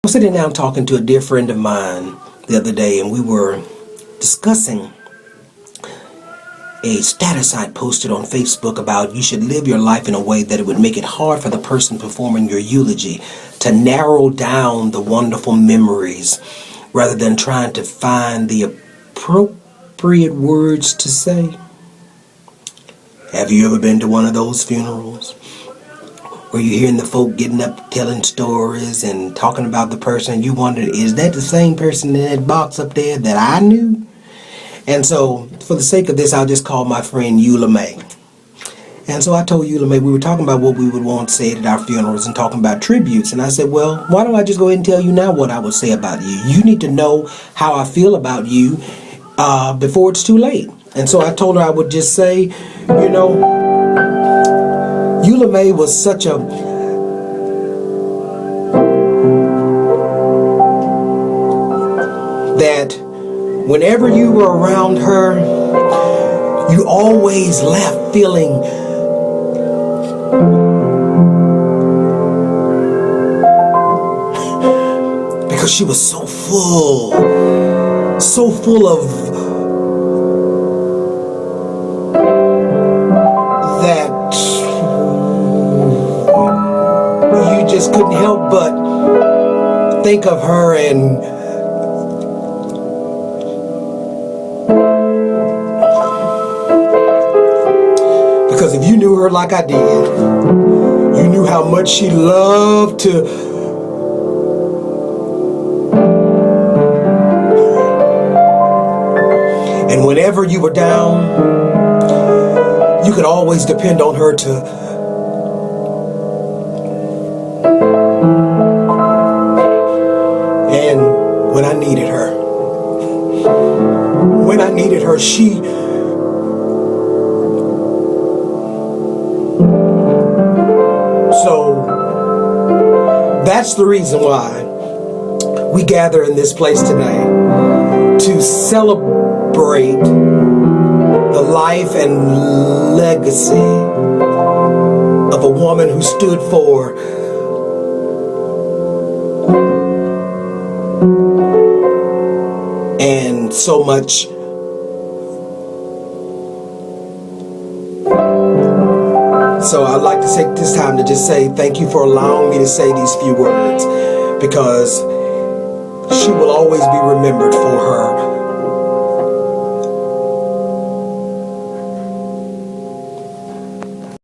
was sitting down talking to a dear friend of mine the other day, and we were discussing a status I posted on Facebook about you should live your life in a way that it would make it hard for the person performing your eulogy to narrow down the wonderful memories rather than trying to find the appropriate words to say. Have you ever been to one of those funerals where you're hearing the folk getting up telling stories and talking about the person, and you wonder, is that the same person in that box up there that I knew? And so, for the sake of this, I'll just call my friend Eula May. And so I told Eula May, we were talking about what we would want said at our funerals and talking about tributes. And I said, well, why don't I just go ahead and tell you now what I would say about you? You need to know how I feel about you before it's too late. And so I told her I would just say, you know, Eula May was such a that whenever you were around her, you always left feeling because she was so full of that you just couldn't help but think of her. And because if you knew her like I did, you knew how much she loved to and whenever you were down, you could always depend on her to and when I needed her, she so that's the reason why we gather in this place today, to celebrate the life and legacy of a woman who stood for and so much. So I'd like to take this time to just say thank you for allowing me to say these few words, because she will always be remembered for her